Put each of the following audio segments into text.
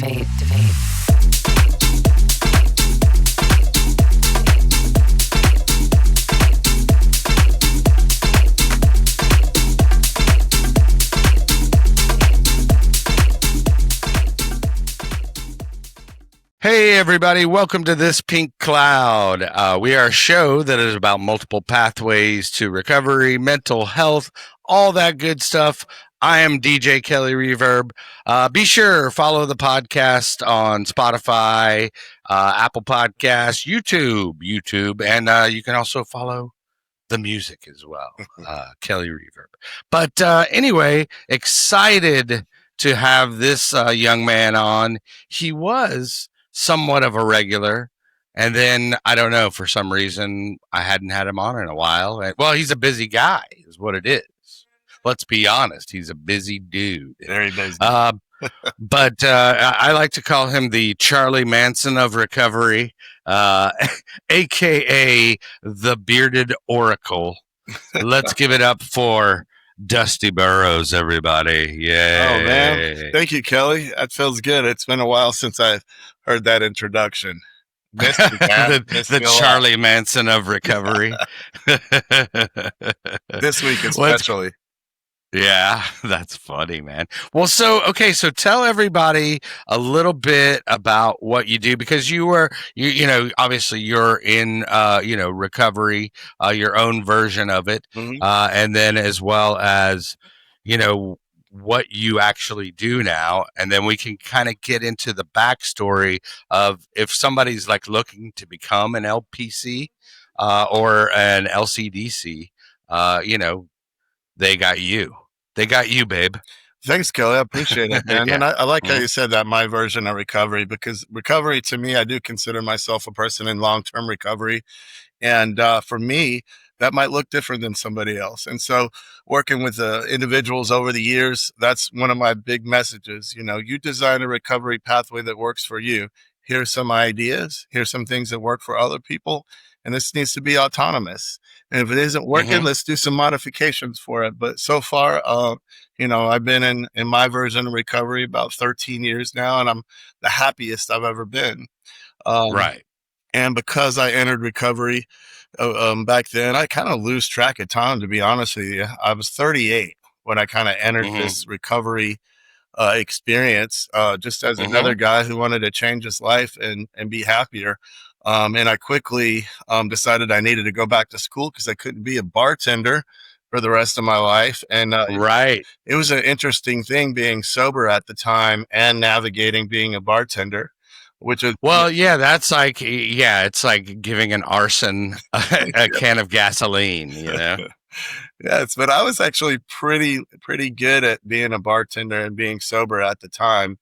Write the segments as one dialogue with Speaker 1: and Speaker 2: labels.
Speaker 1: Hey everybody, welcome to This Pink Cloud. We are a show that is about multiple pathways to recovery, mental health, all that good stuff. I am DJ Kelly Reverb. Be sure follow the podcast on Spotify, Apple Podcasts, YouTube, and you can also follow the music as well, Kelly Reverb. But anyway, excited to have this young man on. He was somewhat of a regular, and then I don't know, for some reason I hadn't had him on in a while. Well, he's a busy guy is what it is. Let's be honest, he's a busy dude.
Speaker 2: Very busy.
Speaker 1: But I like to call him the Charlie Manson of recovery, aka the Bearded Oracle. Let's give it up for Dusty Burrows, everybody. Yay.
Speaker 2: Oh, man. Thank you, Kelly. That feels good. It's been a while since I heard that introduction. Missed you, man.
Speaker 1: the Charlie Manson of recovery.
Speaker 2: This week especially.
Speaker 1: Yeah, that's funny, man. Well, so tell everybody a little bit about what you do, because you know, obviously you're in, recovery, your own version of it.
Speaker 2: Mm-hmm.
Speaker 1: And then as well as, you know, what you actually do now. And then we can kind of get into the backstory of if somebody's like looking to become an LPC, or an LCDC, you know, they got you. They got you, babe.
Speaker 2: Thanks, Kelly. I appreciate it, man.
Speaker 1: Yeah.
Speaker 2: And I like how you said that, my version of recovery, because recovery to me, I do consider myself a person in long-term recovery. And for me, that might look different than somebody else. And so working with individuals over the years, that's one of my big messages. You know, you design a recovery pathway that works for you. Here's some ideas. Here's some things that work for other people. And this needs to be autonomous. And if it isn't working, let's do some modifications for it. But so far, you know, I've been in my version of recovery about 13 years now, and I'm the happiest I've ever been.
Speaker 1: Right.
Speaker 2: And because I entered recovery back then, I kind of lose track of time, to be honest with you. I was 38 when I kind of entered this recovery experience, just as another guy who wanted to change his life and be happier. And I quickly decided I needed to go back to school because I couldn't be a bartender for the rest of my life. And it was an interesting thing being sober at the time and navigating being a bartender, which is
Speaker 1: that's like, it's like giving an arson a can of gasoline, you know.
Speaker 2: Yes, but I was actually pretty good at being a bartender and being sober at the time.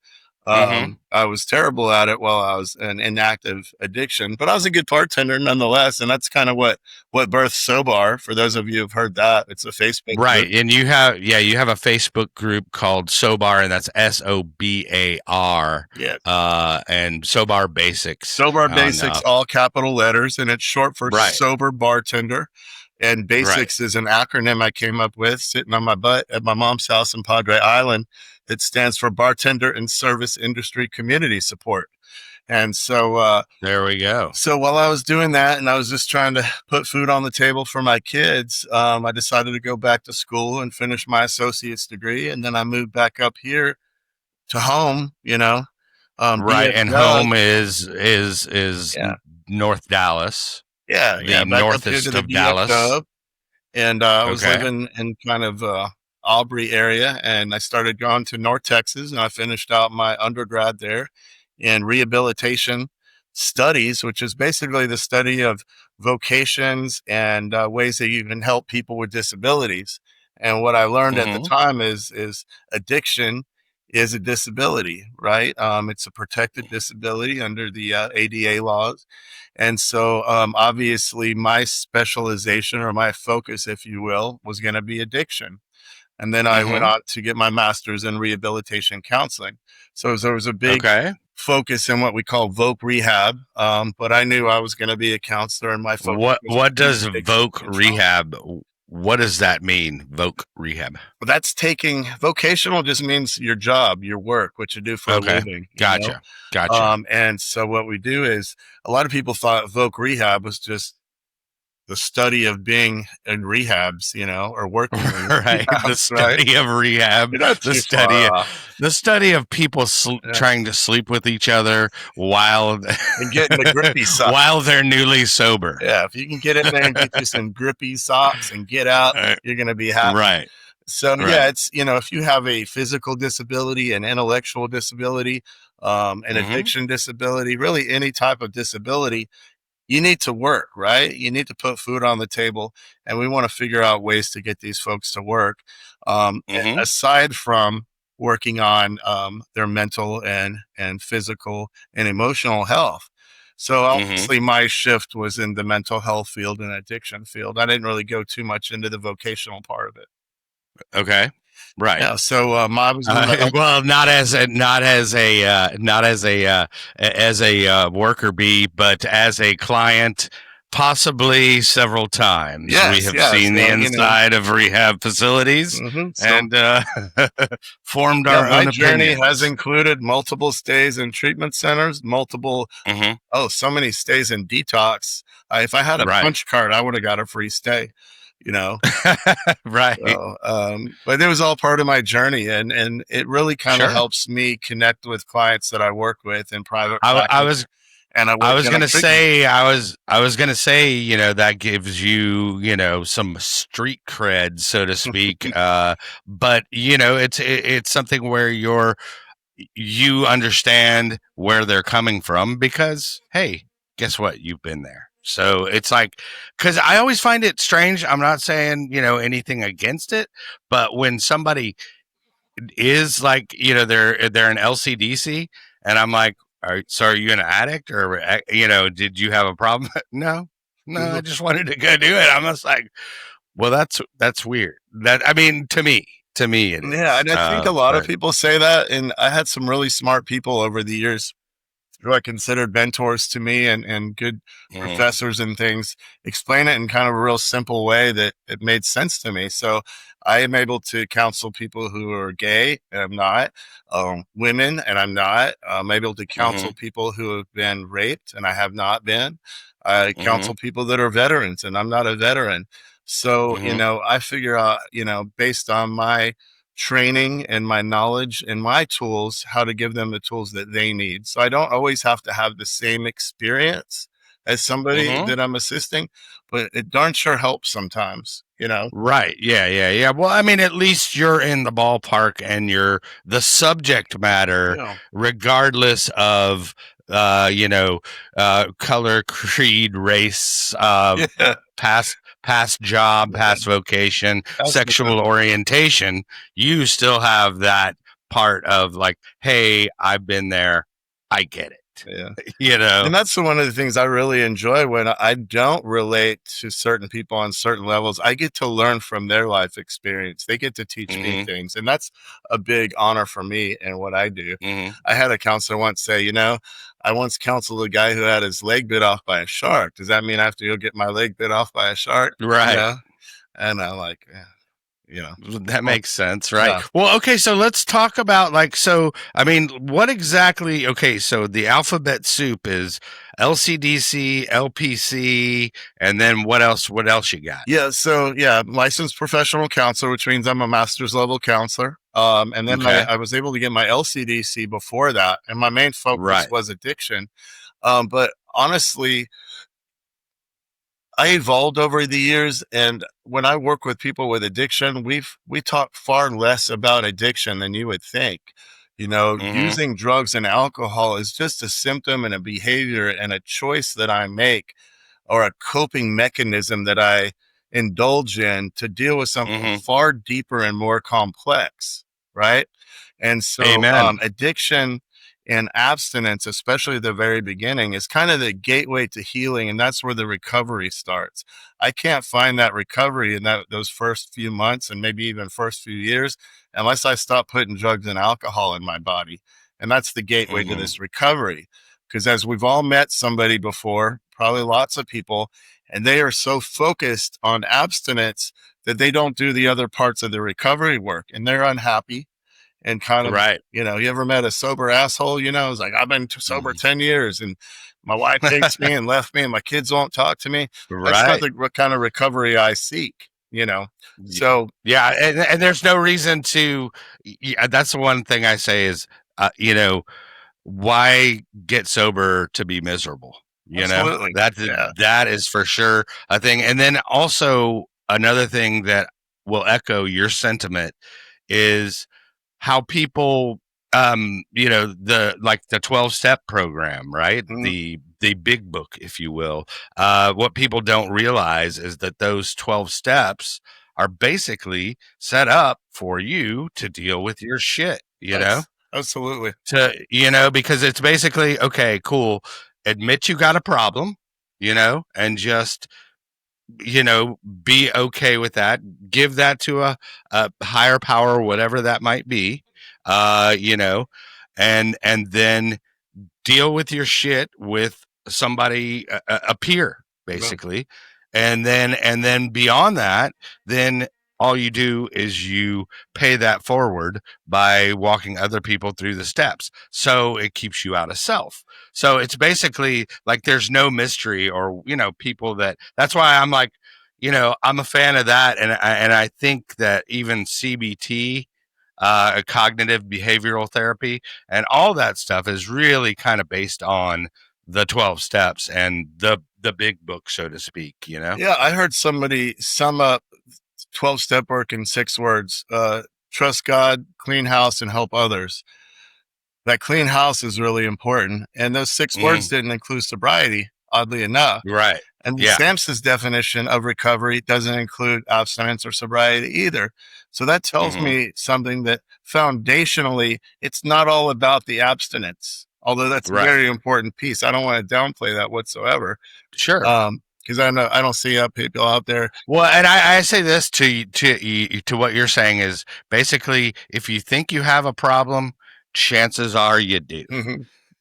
Speaker 2: I was terrible at it while I was an inactive addiction, but I was a good bartender nonetheless. And that's kind of what birthed Sobar. For those of you who've heard that, it's a Facebook
Speaker 1: group. And you have a Facebook group called Sobar, and that's SOBAR.
Speaker 2: Yes.
Speaker 1: And Sobar Basics.
Speaker 2: Sobar Basics, all capital letters, and it's short for sober bartender. And Basics is an acronym I came up with sitting on my butt at my mom's house in Padre Island. It stands for Bartender and Service Industry Community Support. And so
Speaker 1: there we go.
Speaker 2: So while I was doing that and I was just trying to put food on the table for my kids, I decided to go back to school and finish my associate's degree. And then I moved back up here to home, you know.
Speaker 1: And home is North Dallas.
Speaker 2: Yeah,
Speaker 1: northeast of Dallas.
Speaker 2: And I was living in kind of Aubrey area, and I started going to North Texas, and I finished out my undergrad there in rehabilitation studies, which is basically the study of vocations and ways that you can help people with disabilities. And what I learned at the time is addiction is a disability, right? It's a protected disability under the ADA laws. And so obviously my specialization, or my focus, if you will, was going to be addiction. And then I went on to get my master's in rehabilitation counseling. So there was a big focus in what we call voc rehab. But I knew I was going to be a counselor, and my focus.
Speaker 1: What does voc rehab what does that mean, voc rehab?
Speaker 2: That's vocational just means your job, your work, what you do for a
Speaker 1: Okay.
Speaker 2: living,
Speaker 1: Gotcha. Gotcha.
Speaker 2: And so what we do is a lot of people thought voc rehab was just the study of being in rehabs, or working in
Speaker 1: Right. The
Speaker 2: rehabs, right?
Speaker 1: study of rehab,
Speaker 2: You're not too far off.
Speaker 1: the study of people trying to sleep with each other while
Speaker 2: And getting the grippy socks.
Speaker 1: while they're newly sober.
Speaker 2: Yeah, if you can get in there and get you some grippy socks and get out, you're going to be happy.
Speaker 1: Right.
Speaker 2: So yeah, it's, if you have a physical disability, an intellectual disability, an addiction disability, really any type of disability, you need to work, right? You need to put food on the table, and we want to figure out ways to get these folks to work. Aside from working on their mental and physical and emotional health. So obviously my shift was in the mental health field and addiction field. I didn't really go too much into the vocational part of it.
Speaker 1: Okay. Right.
Speaker 2: Yeah. So I was
Speaker 1: well, not as a worker bee, but as a client, possibly several times.
Speaker 2: Yes,
Speaker 1: we have seen the inside of rehab facilities and formed our own
Speaker 2: My journey
Speaker 1: opinions.
Speaker 2: has included multiple stays in treatment centers, so many stays in detox. If I had a punch card, I would have got a free stay.
Speaker 1: Right.
Speaker 2: So, but it was all part of my journey, and it really kind of helps me connect with clients that I work with in private practice. I was going to say,
Speaker 1: that gives you, some street cred, so to speak. But it's something where you understand where they're coming from because, hey, guess what? You've been there. So it's like, because I always find it strange. I'm not saying, anything against it, but when somebody is like, they're an LCDC and I'm like, are you an addict or, did you have a problem? No, I just wanted to go do it. I'm just like, well, that's weird. To me, it is.
Speaker 2: Yeah. And I think a lot of people say that. And I had some really smart people over the years who I considered mentors to me and good professors and things, explain it in kind of a real simple way that it made sense to me. So I am able to counsel people who are gay, and I'm not, women, and I'm not. I'm able to counsel people who have been raped, and I have not been. I counsel people that are veterans, and I'm not a veteran. So, I figure out, based on my training and my knowledge and my tools, how to give them the tools that they need. So I don't always have to have the same experience as somebody that I'm assisting, but it darn sure helps sometimes,
Speaker 1: Right. Yeah. Well, at least you're in the ballpark and you're the subject matter, regardless of, color, creed, race, past job, past vocation, sexual orientation. You still have that part of like, hey, I've been there. I get it.
Speaker 2: Yeah. And that's one of the things I really enjoy when I don't relate to certain people on certain levels. I get to learn from their life experience. They get to teach me things. And that's a big honor for me and what I do. I had a counselor once say, I once counseled a guy who had his leg bit off by a shark. Does that mean I have to go get my leg bit off by a shark?
Speaker 1: Right.
Speaker 2: And I'm like,
Speaker 1: that makes sense, right? Yeah. Well, okay, so let's talk about what exactly, so the alphabet soup is LCDC, LPC, and then what else you got?
Speaker 2: Yeah, so licensed professional counselor, which means I'm a master's level counselor. And then I was able to get my LCDC before that, and my main focus was addiction. But honestly, I evolved over the years, and when I work with people with addiction, we talk far less about addiction than you would think. Using drugs and alcohol is just a symptom and a behavior and a choice that I make, or a coping mechanism that I indulge in to deal with something far deeper and more complex, right? And so addiction and abstinence, especially the very beginning, is kind of the gateway to healing, and that's where the recovery starts. I can't find that recovery in those first few months and maybe even first few years unless I stop putting drugs and alcohol in my body. And that's the gateway to this recovery. Because as we've all met somebody before, probably lots of people, and they are so focused on abstinence that they don't do the other parts of the recovery work, and they're unhappy and kind of,
Speaker 1: Right.
Speaker 2: you ever met a sober asshole? It's like, I've been sober 10 years and my wife hates me and left me and my kids won't talk to me. That's not
Speaker 1: Right.
Speaker 2: the kind of recovery I seek, So
Speaker 1: Yeah, and there's no reason to. Yeah, that's the one thing I say is, why get sober to be miserable?
Speaker 2: absolutely.
Speaker 1: That
Speaker 2: Yeah.
Speaker 1: that is for sure a thing. And then also another thing that will echo your sentiment is how people the 12-step program, right?
Speaker 2: Mhm.
Speaker 1: The big book, if you will. What people don't realize is that those 12 steps are basically set up for you to deal with your shit,
Speaker 2: That's absolutely.
Speaker 1: because it's basically, okay, cool, admit you got a problem, and just be okay with that. Give that to a higher power, whatever that might be, and then deal with your shit with somebody, a peer,
Speaker 2: Well,
Speaker 1: basically. And then beyond that, then all you do is you pay that forward by walking other people through the steps, so it keeps you out of self. So it's basically like there's no mystery, or people that's why I'm like, I'm a fan of that. And I think that even CBT, cognitive behavioral therapy, and all that stuff is really kind of based on the 12 steps and the big book, so to speak.
Speaker 2: yeah, I heard somebody sum up 12-step work in 6 words: trust God, clean house, and help others. That clean house is really important. And those 6 words didn't include sobriety, oddly enough.
Speaker 1: Right.
Speaker 2: And
Speaker 1: Yeah.
Speaker 2: Samson's definition of recovery doesn't include abstinence or sobriety either. So that tells me something, that foundationally, it's not all about the abstinence, although that's a
Speaker 1: Right.
Speaker 2: very important piece. I don't want to downplay that whatsoever.
Speaker 1: Sure.
Speaker 2: Because I don't see people out there.
Speaker 1: Well, and I say this to what you're saying is basically, if you think you have a problem, chances are you do.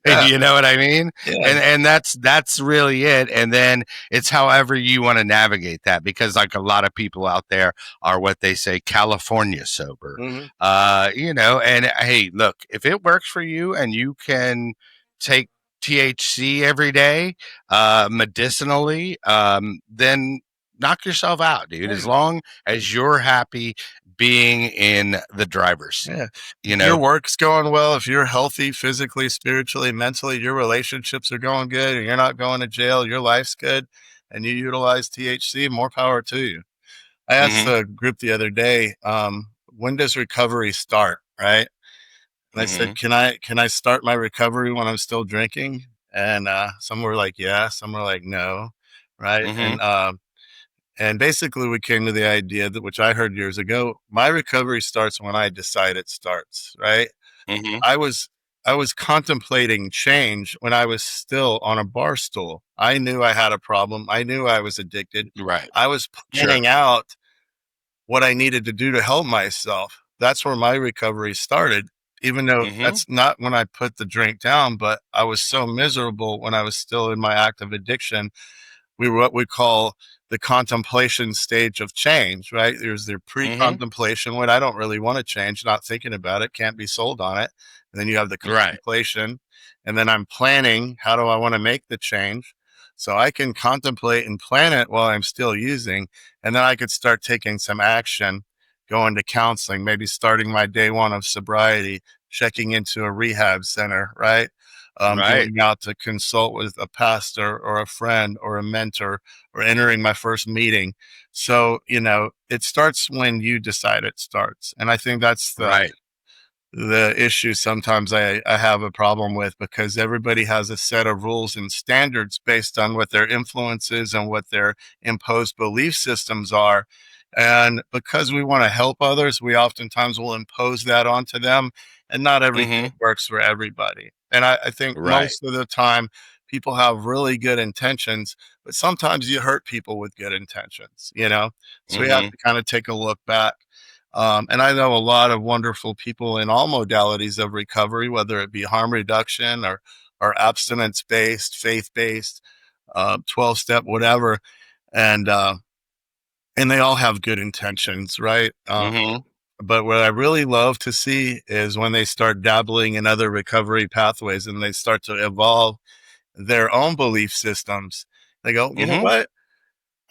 Speaker 2: Yeah.
Speaker 1: You know what I mean?
Speaker 2: Yeah.
Speaker 1: And that's really it. And then it's however you want to navigate that, because like a lot of people out there are what they say California sober. And hey, look, if it works for you and you can take THC every day, medicinally, then knock yourself out, dude. As long as you're happy being in the driver's seat.
Speaker 2: Yeah. Your work's going well, if you're healthy physically, spiritually, mentally, your relationships are going good, and you're not going to jail, your life's good, and you utilize THC, more power to you. I asked the group the other day, when does recovery start, right? And I said, can I start my recovery when I'm still drinking? And some were like, yeah, some were like, no, right? And basically, we came to the idea that, which I heard years ago, my recovery starts when I decide it starts, right? I was contemplating change when I was still on a bar stool. I knew I had a problem. I knew I was addicted.
Speaker 1: Right.
Speaker 2: I was planning out what I needed to do to help myself. That's where my recovery started, even though that's not when I put the drink down, but I was so miserable when I was still in my active addiction. We were what we call the contemplation stage of change, right? There's the pre-contemplation when I don't really want to change, not thinking about it, can't be sold on it. And then you have the contemplation, and then I'm planning, how do I want to make the change? So I can contemplate and plan it while I'm still using, and then I could start taking some action, going to counseling, maybe starting my day 1 of sobriety, checking into a rehab center, right? Going out to consult with a pastor or a friend or a mentor, or entering my first meeting. So, it starts when you decide it starts. And I think that's the issue sometimes I have a problem with, because everybody has a set of rules and standards based on what their influences and what their imposed belief systems are. And because we want to help others, we oftentimes will impose that onto them, and not everything works for everybody. And I think most of the time people have really good intentions, but sometimes you hurt people with good intentions, So we have to kind of take a look back. And I know a lot of wonderful people in all modalities of recovery, whether it be harm reduction or abstinence-based, faith-based, 12-step, whatever. and they all have good intentions, right? But what I really love to see is when they start dabbling in other recovery pathways and they start to evolve their own belief systems. They go, you know what?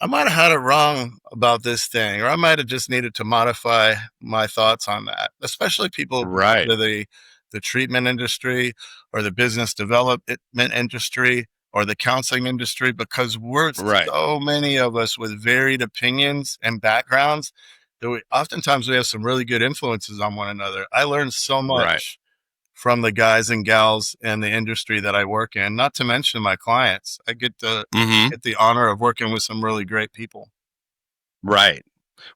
Speaker 2: I might have had it wrong about this thing, or I might have just needed to modify my thoughts on that, especially people
Speaker 1: Right.
Speaker 2: in the treatment industry or the business development industry or the counseling industry, because we're so many of us with varied opinions and backgrounds that oftentimes we have some really good influences on one another. I learned so much from the guys and gals in the industry that I work in, not to mention my clients. I get the honor of working with some really great people.
Speaker 1: Right.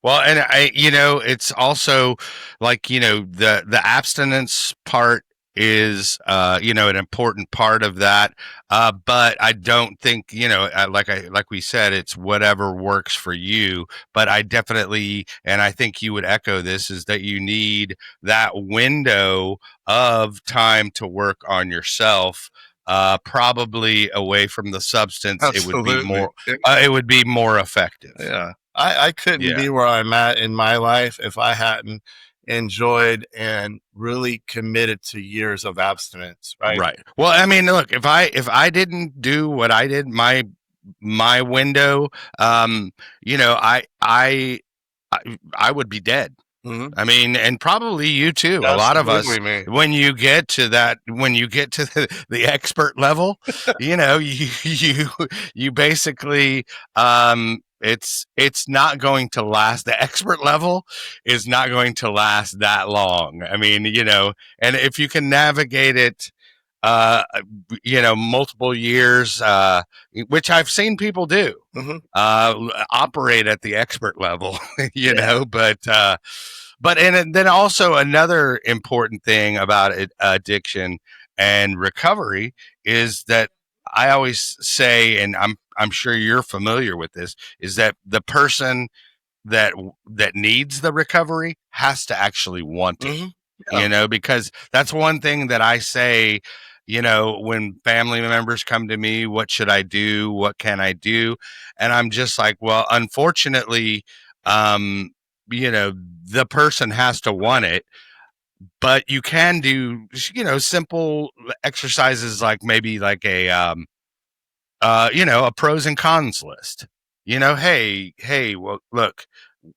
Speaker 1: Well, and it's also like, the abstinence part is, an important part of that. But I don't think, like we said, it's whatever works for you. But I definitely, and I think you would echo this, is that you need that window of time to work on yourself. Probably away from the substance.
Speaker 2: Absolutely.
Speaker 1: It would be more effective.
Speaker 2: Yeah. I couldn't be where I'm at in my life if I hadn't enjoyed and really committed to years of abstinence. Right.
Speaker 1: Well, I mean, look, if I didn't do what I did, my window, I would be dead. I mean, and probably you too.
Speaker 2: Absolutely,
Speaker 1: a lot of us,
Speaker 2: man.
Speaker 1: when you get to the expert level, you basically, it's not going to last. The expert level is not going to last that long. I mean, and if you can navigate it, multiple years, which I've seen people do, operate at the expert level, and then also another important thing about addiction and recovery is that I always say, and I'm sure you're familiar with this, is that the person that needs the recovery has to actually want it. Because that's one thing that I say, when family members come to me, what should I do? What can I do? And I'm just like, well, unfortunately, the person has to want it, but you can do, simple exercises like maybe like a pros and cons list. Hey, well, look,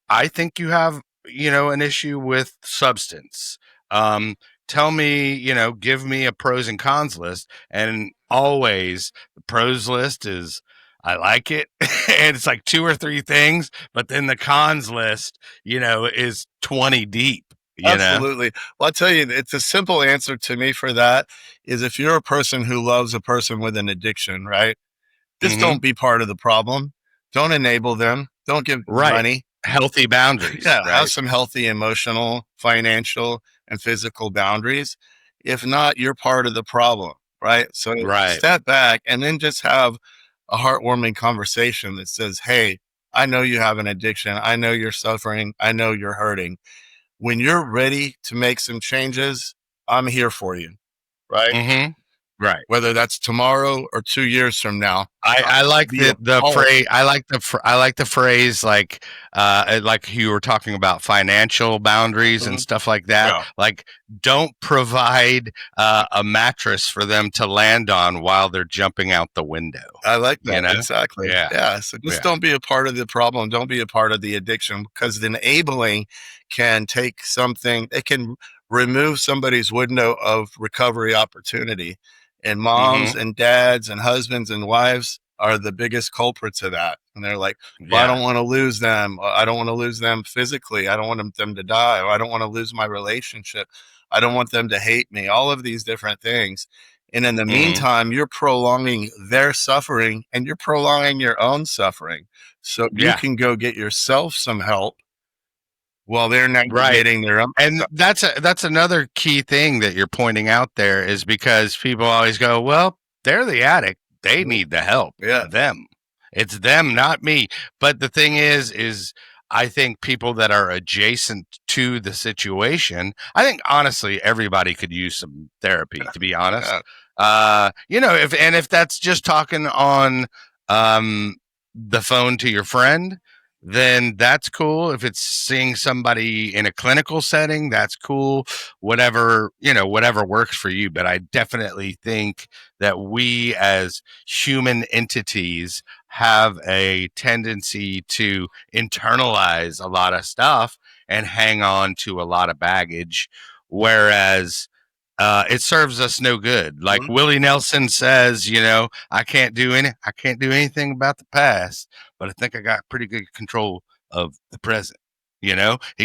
Speaker 1: I think you have, an issue with substance. Tell me, give me a pros and cons list. And always the pros list is, I like it. And it's like 2 or 3 things, but then the cons list, is 20 deep.
Speaker 2: Absolutely. Well, I'll tell you, it's a simple answer to me for that is if you're a person who loves a person with an addiction, right? Just don't be part of the problem. Don't enable them. Don't give money.
Speaker 1: Healthy boundaries.
Speaker 2: Have some healthy emotional, financial, and physical boundaries. If not, you're part of the problem, right? So step back and then just have a heartwarming conversation that says, hey, I know you have an addiction. I know you're suffering. I know you're hurting. When you're ready to make some changes, I'm here for you, right?
Speaker 1: Right.
Speaker 2: Whether that's tomorrow or 2 years from now.
Speaker 1: I like the phrase. I like the phrase like you were talking about financial boundaries and stuff like that. Yeah. Like, don't provide a mattress for them to land on while they're jumping out the window.
Speaker 2: I like that. Exactly. Yeah. So just don't be a part of the problem. Don't be a part of the addiction, because the enabling can take something. It can remove somebody's window of recovery opportunity. And moms and dads and husbands and wives are the biggest culprits of that. And they're like, well, I don't want to lose them. I don't want to lose them physically. I don't want them to die. Or I don't want to lose my relationship. I don't want them to hate me. All of these different things. And in the meantime, you're prolonging their suffering and you're prolonging your own suffering. So you can go get yourself some help while they're not getting their own.
Speaker 1: And that's another key thing that you're pointing out there, is because people always go, well, they're the addict. They need the help.
Speaker 2: Yeah.
Speaker 1: It's them, not me. But the thing is I think people that are adjacent to the situation, I think honestly, everybody could use some therapy, to be honest. If that's just talking on, the phone to your friend, then that's cool. If it's seeing somebody in a clinical setting, that's cool. Whatever, whatever works for you. But I definitely think that we as human entities have a tendency to internalize a lot of stuff and hang on to a lot of baggage. Whereas it serves us no good. Like Willie Nelson says, I can't do anything about the past, but I think I got pretty good control of the present. He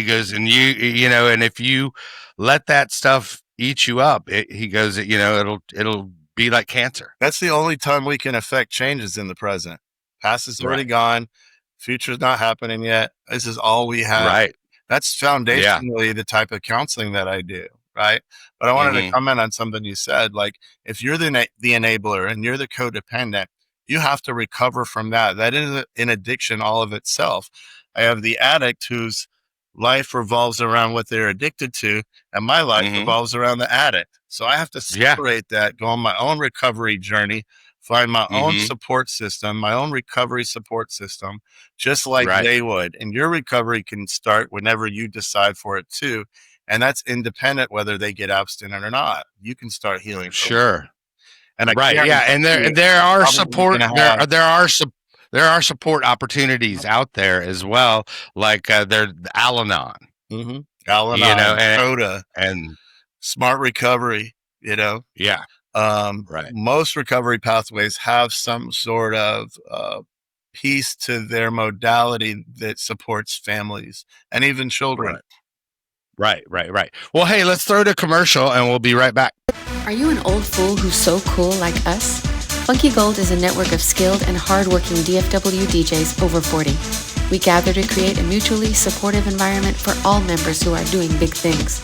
Speaker 1: goes, and and if you let that stuff eat you up, he goes, it'll be like cancer.
Speaker 2: That's the only time we can affect changes in the present. Past is already gone. Future's not happening yet. This is all we have.
Speaker 1: Right.
Speaker 2: That's foundationally the type of counseling that I do. Right. But I wanted to comment on something you said. Like, if you're the enabler and you're the codependent, you have to recover from that. That is an addiction all of itself. I have the addict whose life revolves around what they're addicted to, and my life revolves around the addict. So I have to separate that, go on my own recovery journey, find my own support system, my own recovery support system, just like they would. And your recovery can start whenever you decide for it too. And that's independent whether they get abstinent or not. You can start healing.
Speaker 1: Sure.
Speaker 2: And
Speaker 1: and there are support there are support opportunities out there as well, like there's Al-Anon.
Speaker 2: Al-Anon, CODA,
Speaker 1: and
Speaker 2: Smart Recovery, most recovery pathways have some sort of piece to their modality that supports families and even children.
Speaker 1: Right. Well, hey, let's throw to commercial and we'll be right back.
Speaker 3: Are you an old fool who's so cool like us? Funky Gold is a network of skilled and hardworking DFW DJs over 40. We gather to create a mutually supportive environment for all members who are doing big things.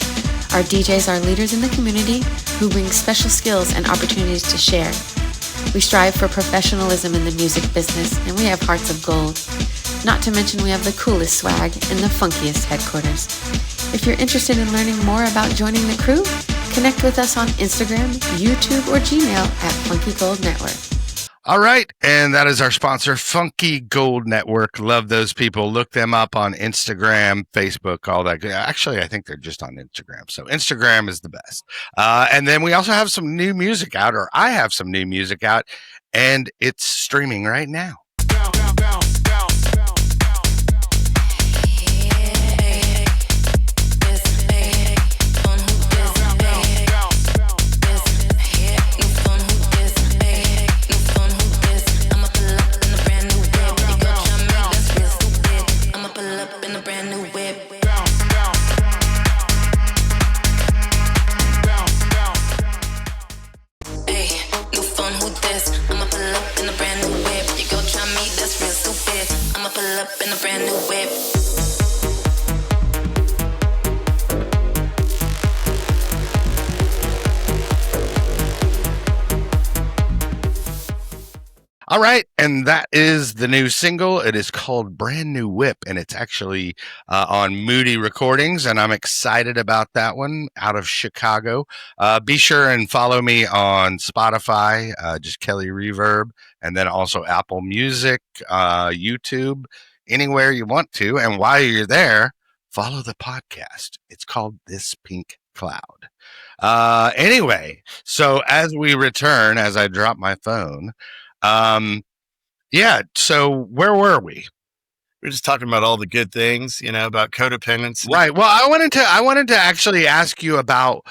Speaker 3: Our DJs are leaders in the community who bring special skills and opportunities to share. We strive for professionalism in the music business, and we have hearts of gold. Not to mention we have the coolest swag and the funkiest headquarters. If you're interested in learning more about joining the crew, connect with us on Instagram, YouTube, or Gmail at Funky Gold Network.
Speaker 1: All right, and that is our sponsor, Funky Gold Network. Love those people. Look them up on Instagram, Facebook, all that. Actually, I think they're just on Instagram, so Instagram is the best. And then we also have some new music out, or I have some new music out, and it's streaming right now. All right, and that is the new single. It is called Brand New Whip, and it's actually on Moody Recordings, and I'm excited about that one, out of Chicago. Be sure and follow me on Spotify, just Kelly Reverb, and then also Apple Music, YouTube, anywhere you want to. And while you're there, follow the podcast. It's called This Pink Cloud. Anyway, so as we return, as I drop my phone, so where were we?
Speaker 2: We're just talking about all the good things, about codependency.
Speaker 1: Right. Well, I wanted to actually ask you about,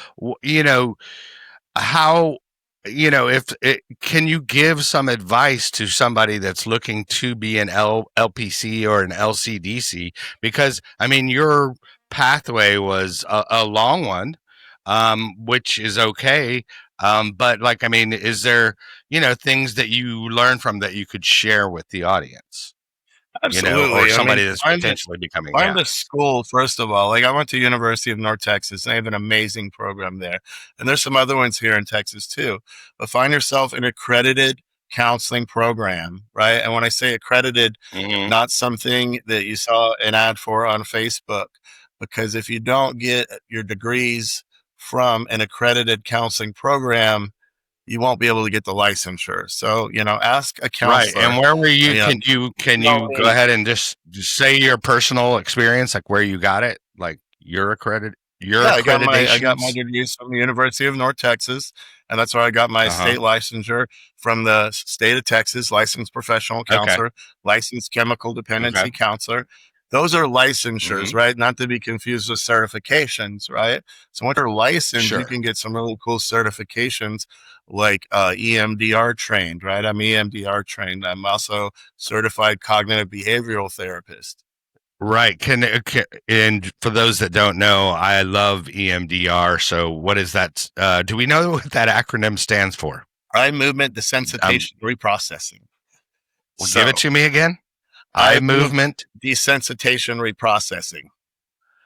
Speaker 1: how, can you give some advice to somebody that's looking to be an LPC or an LCDC? Because, I mean, your pathway was a long one, which is okay. But is there, things that you learn from that you could share with the audience?
Speaker 2: Absolutely.
Speaker 1: Or somebody that's potentially becoming.
Speaker 2: Find a school, first of all. Like, I went to University of North Texas, and they have an amazing program there. And there's some other ones here in Texas too. But find yourself an accredited counseling program, right? And when I say accredited, not something that you saw an ad for on Facebook, because if you don't get your degrees from an accredited counseling program, you won't be able to get the licensure. So, ask a counselor.
Speaker 1: Right. And where were you? Can you go ahead and just say your personal experience, like where you got it, like your
Speaker 2: I got my degrees from the University of North Texas, and that's where I got my state licensure from the state of Texas, licensed professional counselor, licensed chemical dependency counselor. Those are licensures, right? Not to be confused with certifications, right? So once you're licensed, you can get some really cool certifications like EMDR trained, right? I'm EMDR trained. I'm also certified cognitive behavioral therapist.
Speaker 1: Right. And for those that don't know, I love EMDR. So what is that? Do we know what that acronym stands for?
Speaker 2: Eye movement desensitization reprocessing.
Speaker 1: Well, give it to me again. Eye movement
Speaker 2: desensitization reprocessing.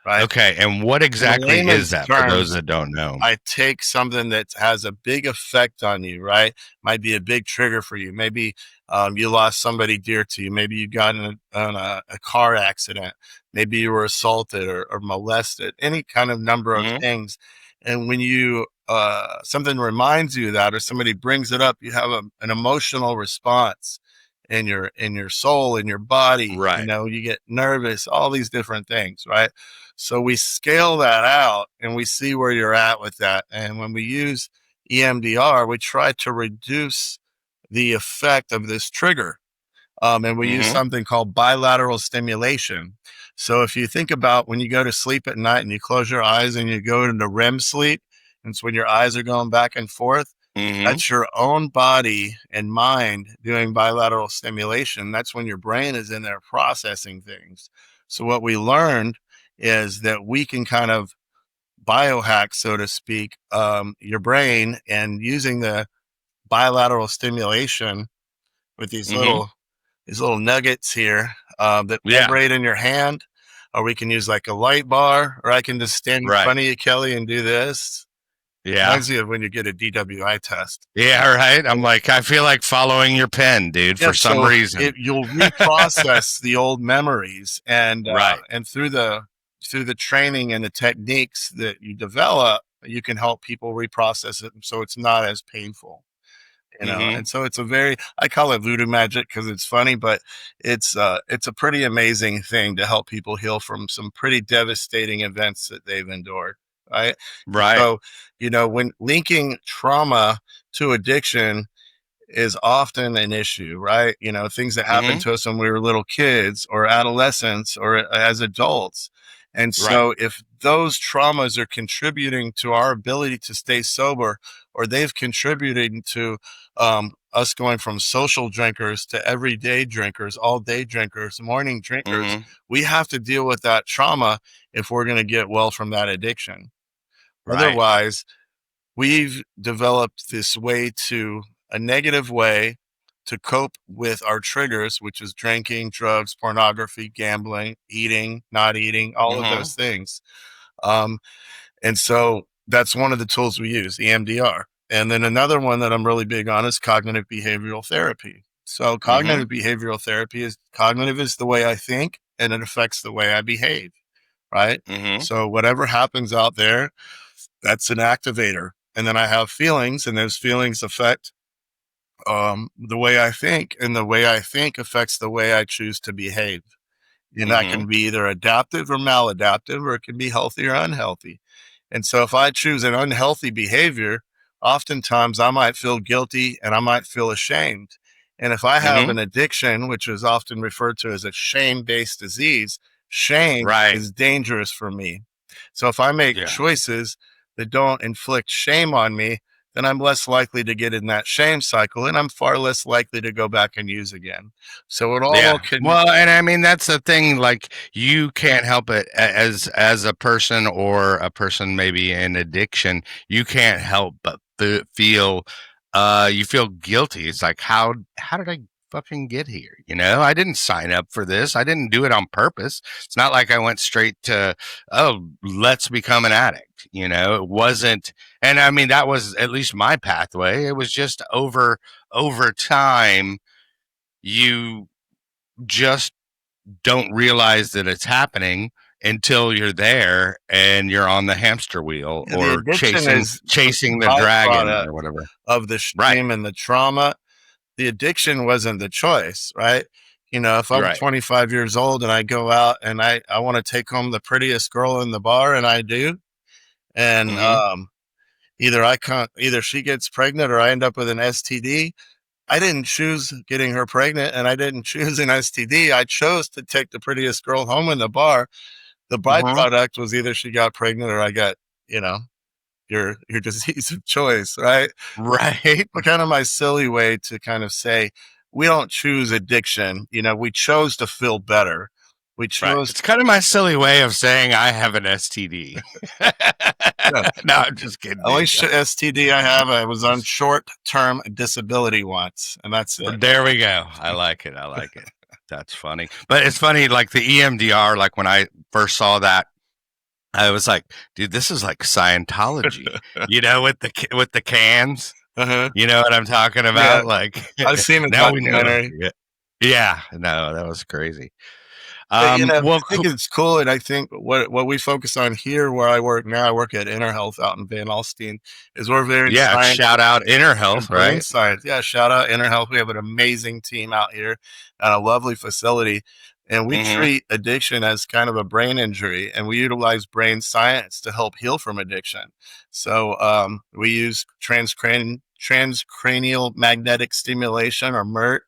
Speaker 2: Right.
Speaker 1: Okay. And what exactly is that for those that don't know?
Speaker 2: I take something that has a big effect on you, right? Might be a big trigger for you. Maybe you lost somebody dear to you. Maybe you got in a car accident. Maybe you were assaulted or molested, any kind of number of things. And when you something reminds you of that, or somebody brings it up, you have an emotional response in your soul, in your body.
Speaker 1: Right.
Speaker 2: You get nervous, all these different things, right? So we scale that out and we see where you're at with that. And when we use EMDR, we try to reduce the effect of this trigger. And we use something called bilateral stimulation. So if you think about when you go to sleep at night and you close your eyes and you go into REM sleep, and it's when your eyes are going back and forth, that's your own body and mind doing bilateral stimulation. That's when your brain is in there processing things. So what we learned is that we can kind of biohack, so to speak, your brain, and using the bilateral stimulation with these little nuggets here that vibrate in your hand, or we can use like a light bar, or I can just stand in front of you, Kelly, and do this.
Speaker 1: Yeah.
Speaker 2: Reminds you of when you get a DWI test.
Speaker 1: Yeah, right. I'm like, I feel like following your pen, dude, for some reason.
Speaker 2: You'll reprocess the old memories, and and through the training and the techniques that you develop, you can help people reprocess it so it's not as painful. And so it's I call it voodoo magic because it's funny, but it's a pretty amazing thing to help people heal from some pretty devastating events that they've endured. Right. So, when linking trauma to addiction is often an issue, right? Things that happened to us when we were little kids or adolescents or as adults. And so if those traumas are contributing to our ability to stay sober, or they've contributed to us going from social drinkers to everyday drinkers, all day drinkers, morning drinkers, we have to deal with that trauma if we're going to get well from that addiction. Otherwise, we've developed a negative way to cope with our triggers, which is drinking, drugs, pornography, gambling, eating, not eating, all of those things. And so that's one of the tools we use, EMDR. And then another one that I'm really big on is cognitive behavioral therapy. So cognitive behavioral therapy is the way I think, and it affects the way I behave, right? So whatever happens out there, that's an activator. And then I have feelings, and those feelings affect the way I think, and the way I think affects the way I choose to behave. And that can be either adaptive or maladaptive, or it can be healthy or unhealthy. And so if I choose an unhealthy behavior, oftentimes I might feel guilty and I might feel ashamed. And if I have an addiction, which is often referred to as a shame-based disease, shame is dangerous for me. So if I make choices that don't inflict shame on me, then I'm less likely to get in that shame cycle, and I'm far less likely to go back and use again. So it all can.
Speaker 1: Well, and I mean, that's the thing, like, you can't help it as a person, or a person maybe in addiction, you can't help but feel you feel guilty. It's like, how did I fucking get here? I didn't sign up for this. I didn't do it on purpose. It's not like I went straight to, let's become an addict. It wasn't. And I mean, that was at least my pathway. It was just over time, you just don't realize that it's happening. until you're there and you're on the hamster wheel or chasing the dragon or whatever
Speaker 2: of the shame and the trauma. The addiction wasn't the choice, right? If I'm 25 years old and I go out and I want to take home the prettiest girl in the bar, and I do, and either she gets pregnant or I end up with an STD. I didn't choose getting her pregnant, and I didn't choose an STD. I chose to take the prettiest girl home in the bar. The byproduct was either she got pregnant or I got, your disease of choice, right?
Speaker 1: Right.
Speaker 2: But kind of my silly way to kind of say, we don't choose addiction. We chose to feel better. We chose.
Speaker 1: It's kind of my silly way of saying I have an STD. No, I'm just kidding.
Speaker 2: The only STD I have, I was on short-term disability once, and that's it.
Speaker 1: There we go. I like it. That's funny. But it's funny, like the EMDR, like when I first saw that, I was like, dude, this is like Scientology, with the cans. You know what I'm talking about?
Speaker 2: Yeah.
Speaker 1: Like,
Speaker 2: I've seen a documentary.
Speaker 1: Yeah, no, that was crazy.
Speaker 2: I think it's cool, and I think what we focus on here, where I work now, I work at Inner Health out in Van Alstyne, is we're very
Speaker 1: shout out Inner Health, right?
Speaker 2: Science, shout out Inner Health. We have an amazing team out here at a lovely facility, and we treat addiction as kind of a brain injury, and we utilize brain science to help heal from addiction. So we use transcranial magnetic stimulation, or MERT.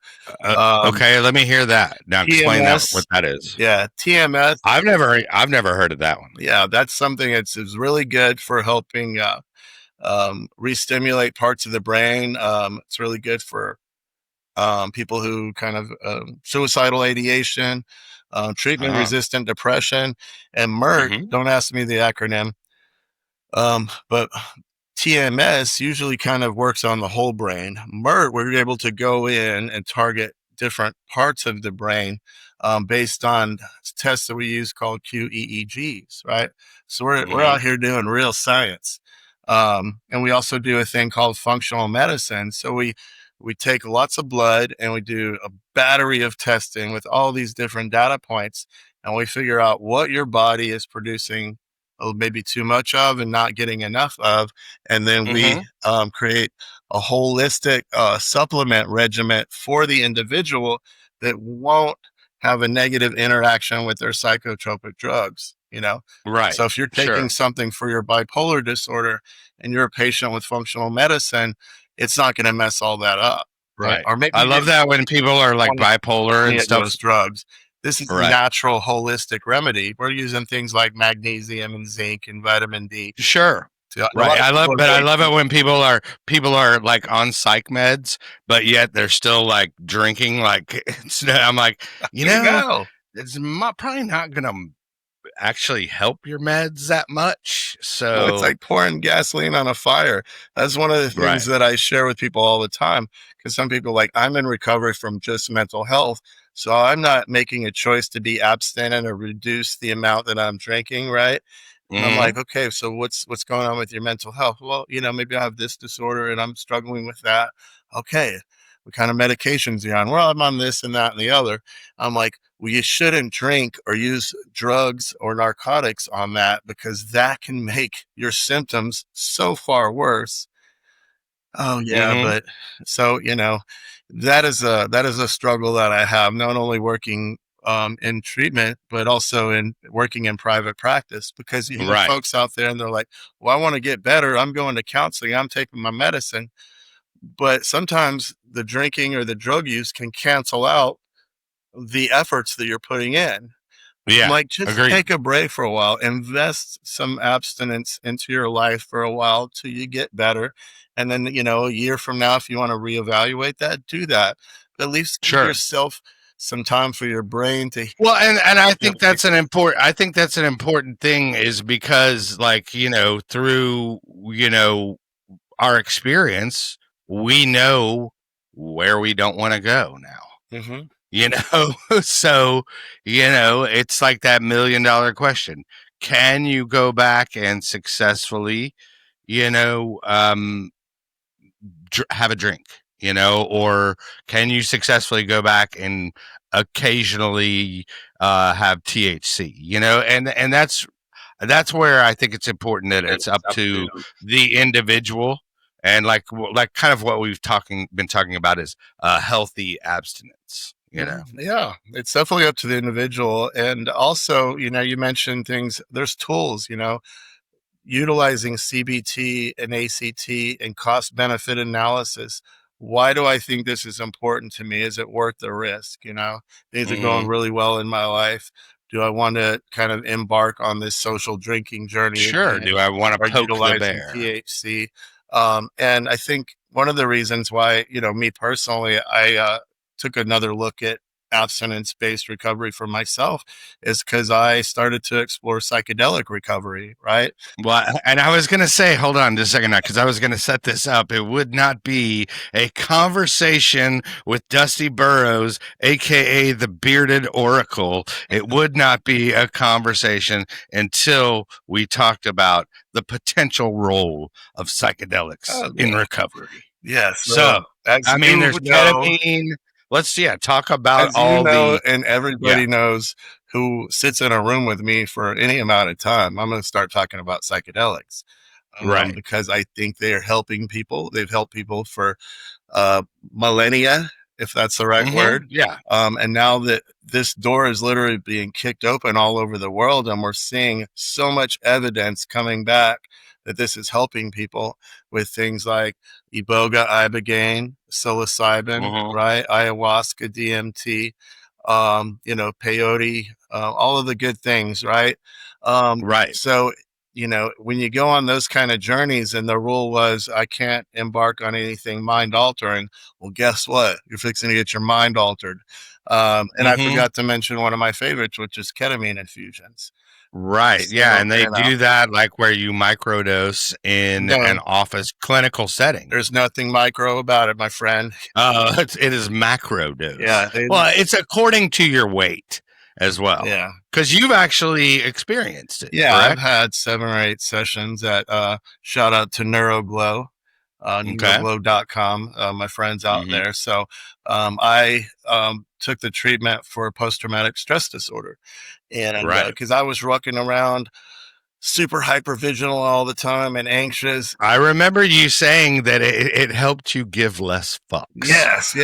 Speaker 1: Okay, let me hear that. Now explain what that is.
Speaker 2: Yeah, TMS.
Speaker 1: I've never heard of that one.
Speaker 2: Yeah, that's something that's really good for helping re-stimulate parts of the brain. It's really good for people who kind of suicidal ideation, treatment-resistant depression, and MERT. Don't ask me the acronym, but TMS usually kind of works on the whole brain. MERT, we're able to go in and target different parts of the brain based on tests that we use called QEEGs, right? So we're out here doing real science. And we also do a thing called functional medicine. So we take lots of blood and we do a battery of testing with all these different data points, and we figure out what your body is producing maybe too much of and not getting enough of. And then we create a holistic supplement regimen for the individual that won't have a negative interaction with their psychotropic drugs,
Speaker 1: Right.
Speaker 2: So if you're taking something for your bipolar disorder and you're a patient with functional medicine, it's not going to mess all that up.
Speaker 1: Right. Or maybe I love that when people are like bipolar and stuff.
Speaker 2: Those drugs. This is a natural, holistic remedy. We're using things like magnesium and zinc and vitamin D.
Speaker 1: Sure. Right. I love it when people are like on psych meds, but yet they're still like drinking. Like I'm like, it's probably not going to actually help your meds that much. So
Speaker 2: it's like pouring gasoline on a fire. That's one of the things that I share with people all the time, because some people I'm in recovery from just mental health, so I'm not making a choice to be abstinent or reduce the amount that I'm drinking, right? And I'm like, okay, so what's going on with your mental health? Well, maybe I have this disorder and I'm struggling with that. Okay, what kind of medications are you on? Well, I'm on this and that and the other. I'm like, well, you shouldn't drink or use drugs or narcotics on that, because that can make your symptoms so far worse. Oh yeah, but so that is a struggle that I have, not only working in treatment, but also in working in private practice, because you have folks out there and they're like, well, I want to get better. I'm going to counseling. I'm taking my medicine. But sometimes the drinking or the drug use can cancel out the efforts that you're putting in.
Speaker 1: Yeah.
Speaker 2: Just take a break for a while, invest some abstinence into your life for a while till you get better. And then, a year from now, if you want to reevaluate that, do that. But at least give yourself some time for your brain to.
Speaker 1: Well, and I think that's an important thing, is because through, our experience, we know where we don't want to go now. So, it's like that $1 million question. Can you go back and successfully, have a drink, or can you successfully go back and occasionally have THC, and that's where I think it's important that it's up to the individual, and like kind of what we've been talking about is healthy abstinence.
Speaker 2: Yeah, it's definitely up to the individual. And also, you mentioned things, there's tools, utilizing CBT and ACT and cost benefit analysis. Why do I think this is important to me? Is it worth the risk? Things are going really well in my life. Do I want to kind of embark on this social drinking journey?
Speaker 1: Sure.
Speaker 2: Again,
Speaker 1: do I want to poke the
Speaker 2: utilizing
Speaker 1: bear?
Speaker 2: THC? And I think one of the reasons why, me personally, I took another look at abstinence-based recovery for myself is because I started to explore psychedelic recovery, right?
Speaker 1: Well, and I was going to say, hold on just a second now, because I was going to set this up. It would not be a conversation with Dusty Burrows, aka the Bearded Oracle. It would not be a conversation until we talked about the potential role of psychedelics in recovery.
Speaker 2: Yes.
Speaker 1: So, there's ketamine. Let's talk about
Speaker 2: and everybody knows who sits in a room with me for any amount of time. I'm going to start talking about psychedelics,
Speaker 1: right?
Speaker 2: Because I think they are helping people. They've helped people for millennia, if that's the right word.
Speaker 1: Yeah.
Speaker 2: And now that this door is literally being kicked open all over the world, and we're seeing so much evidence coming back that this is helping people with things like iboga, ibogaine, psilocybin, right? Ayahuasca, DMT, peyote, all of the good things, right?
Speaker 1: Right.
Speaker 2: So, when you go on those kind of journeys, and the rule was I can't embark on anything mind altering. Well, guess what? You're fixing to get your mind altered. And I forgot to mention one of my favorites, which is ketamine infusions.
Speaker 1: Right.
Speaker 2: So,
Speaker 1: yeah. And they do that like where you microdose in an office clinical setting.
Speaker 2: There's nothing micro about it, my friend.
Speaker 1: It is macro dose.
Speaker 2: Yeah.
Speaker 1: Well, it's according to your weight as well.
Speaker 2: Yeah.
Speaker 1: Because you've actually experienced it.
Speaker 2: Yeah.
Speaker 1: Correct?
Speaker 2: I've had 7 or 8 sessions at shout out to NeuroGlow. Neuroglow.com, my friends out there. So I took the treatment for post-traumatic stress disorder. And because I was rocking around super hypervigilant all the time and anxious.
Speaker 1: I remember you saying that it helped you give less fucks.
Speaker 2: Yes.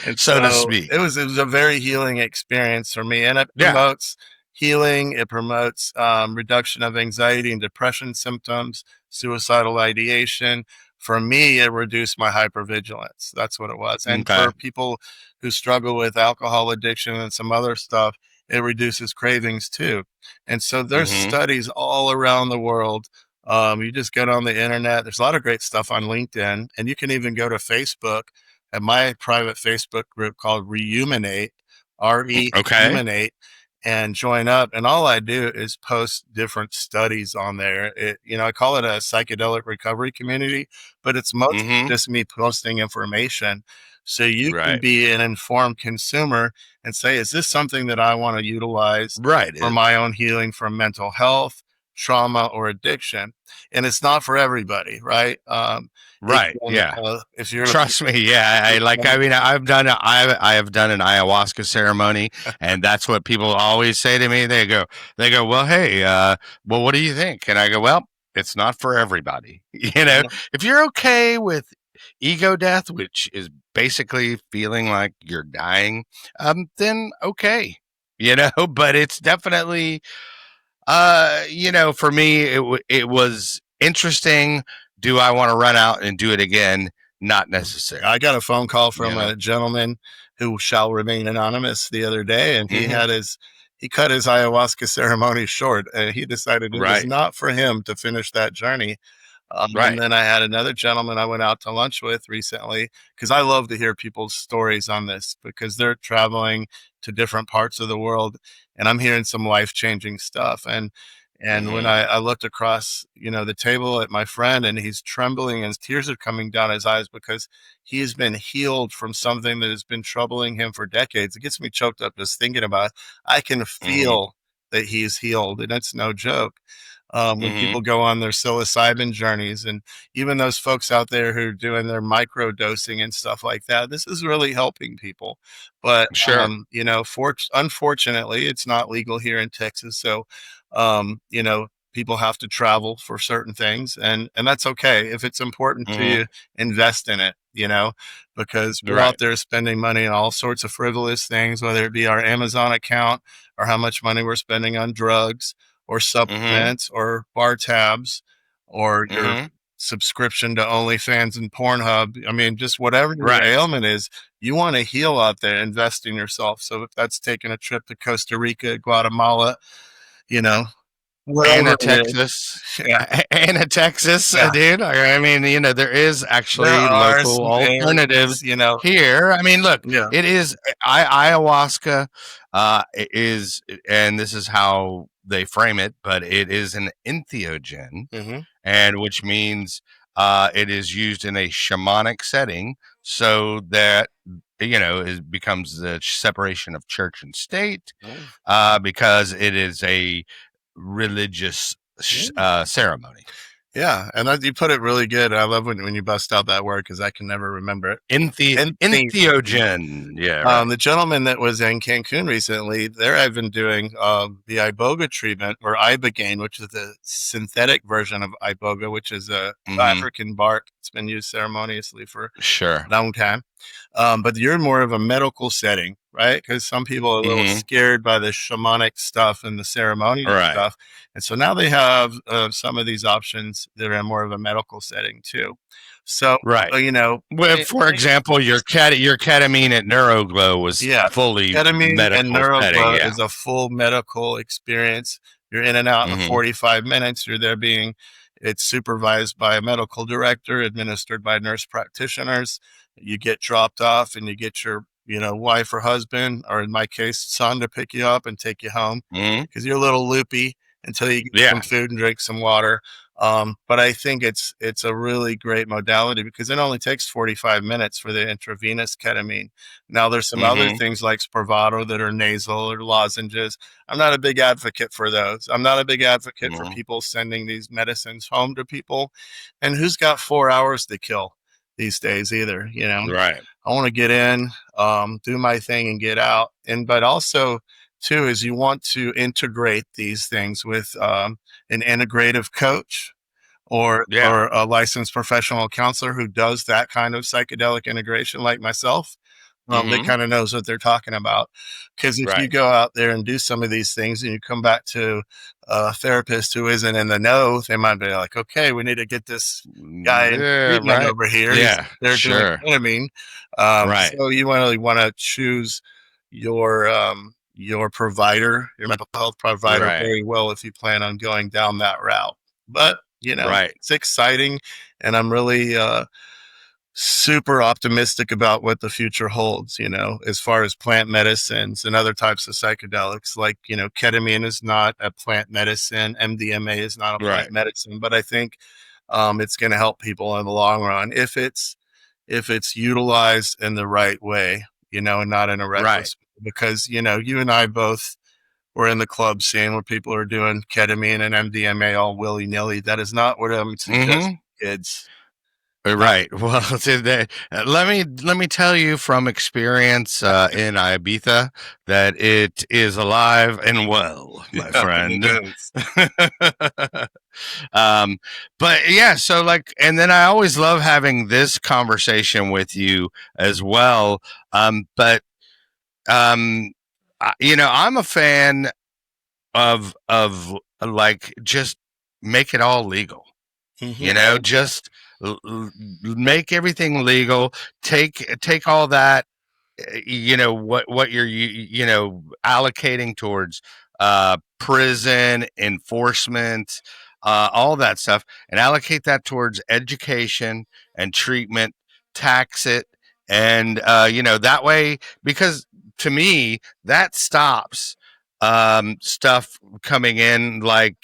Speaker 1: And so to speak.
Speaker 2: It was a very healing experience for me. And it promotes healing. It promotes reduction of anxiety and depression symptoms, suicidal ideation. For me, it reduced my hypervigilance. That's what it was. And for people who struggle with alcohol addiction and some other stuff, it reduces cravings too. And so there's studies all around the world. You just get on the internet. There's a lot of great stuff on LinkedIn, and you can even go to Facebook at my private Facebook group called Reimagining, Reimagining, and join up. And all I do is post different studies on there. I call it a psychedelic recovery community, but it's mostly just me posting information. So you can be an informed consumer and say, is this something that I want to utilize for my own healing from mental health, trauma, or addiction? And it's not for everybody, right?
Speaker 1: If you're trust me, I have done an ayahuasca ceremony, and that's what people always say to me. They go, well, hey, well, what do you think? And I go, well, it's not for everybody. If you're okay with ego death, which is basically feeling like you're dying, then okay, but it's definitely, for me, it was interesting. Do I want to run out and do it again? Not necessarily.
Speaker 2: I got a phone call from a gentleman who shall remain anonymous the other day, and he cut his ayahuasca ceremony short, and he decided it was not for him to finish that journey. And then I had another gentleman I went out to lunch with recently, because I love to hear people's stories on this, because they're traveling to different parts of the world, and I'm hearing some life-changing stuff. And when I looked across, the table at my friend, and he's trembling and tears are coming down his eyes because he's been healed from something that has been troubling him for decades. It gets me choked up just thinking about it. I can feel that he's healed, and it's no joke. when people go on their psilocybin journeys, and even those folks out there who are doing their micro dosing and stuff like that. This is really helping people. But,
Speaker 1: Sure.
Speaker 2: unfortunately, it's not legal here in Texas. So, people have to travel for certain things, and that's okay. If it's important to you, invest in it, because we're out there spending money on all sorts of frivolous things, whether it be our Amazon account or how much money we're spending on drugs or supplements or bar tabs or your subscription to OnlyFans and Pornhub. I mean, just whatever your ailment is, you want to heal out there, invest in yourself. So if that's taking a trip to Costa Rica, Guatemala,
Speaker 1: Anna, Texas.
Speaker 2: Yeah.
Speaker 1: Anna, Texas, dude. I mean, there is actually local alternatives, here. I mean, look, it is ayahuasca is, and this is how they frame it, but it is an entheogen, and which means it is used in a shamanic setting so that it becomes the separation of church and state, because it is a religious ceremony.
Speaker 2: Yeah, and you put it really good. I love when you bust out that word because I can never remember it.
Speaker 1: Entheogen. Yeah.
Speaker 2: The gentleman that was in Cancun recently, there I've been doing the iboga treatment, or ibogaine, which is the synthetic version of iboga, which is a African bark. It's been used ceremoniously for a long time. But you're more of a medical setting, right? Because some people are a little scared by the shamanic stuff and the ceremonial stuff. And so now they have some of these options that are in more of a medical setting too. So,
Speaker 1: for example, your ketamine at NeuroGlow was fully
Speaker 2: ketamine
Speaker 1: medical
Speaker 2: and NeuroGlow
Speaker 1: setting,
Speaker 2: is a full medical experience. You're in and out in 45 minutes. You're there it's supervised by a medical director, administered by nurse practitioners. You get dropped off and you get your, wife or husband, or in my case, son, to pick you up and take you home because you're a little loopy until you get some food and drink some water. But I think it's a really great modality because it only takes 45 minutes for the intravenous ketamine. Now there's some other things like Spravato that are nasal or lozenges. I'm not a big advocate for those. I'm not a big advocate for people sending these medicines home to people. And who's got 4 hours to kill these days either,
Speaker 1: Right.
Speaker 2: I want to get in, do my thing and get out. But also too, is you want to integrate these things with an integrative coach or a licensed professional counselor who does that kind of psychedelic integration like myself. That kind of knows what they're talking about. Because if you go out there and do some of these things and you come back to a therapist who isn't in the know, they might be like, okay, we need to get this guy in treatment over here.
Speaker 1: Yeah,
Speaker 2: they're doing ketamine. So you really want to choose your provider, your mental health provider very well if you plan on going down that route. But, it's exciting, and I'm really super optimistic about what the future holds, as far as plant medicines and other types of psychedelics. Like, ketamine is not a plant medicine. MDMA is not a plant medicine, but I think it's going to help people in the long run if it's utilized in the right way, and not in a reckless way. Because, you and I both were in the club scene where people are doing ketamine and MDMA all willy-nilly. That is not what I'm suggesting, kids.
Speaker 1: Right. Well, let me tell you from experience in Ibiza that it is alive and well, my friend. But so and then I always love having this conversation with you as well. But I'm a fan of like just make it all legal. Just make everything legal. Take all that, what you're allocating towards prison enforcement, all that stuff, and allocate that towards education and treatment. Tax it, and that way, because to me that stops stuff coming in, like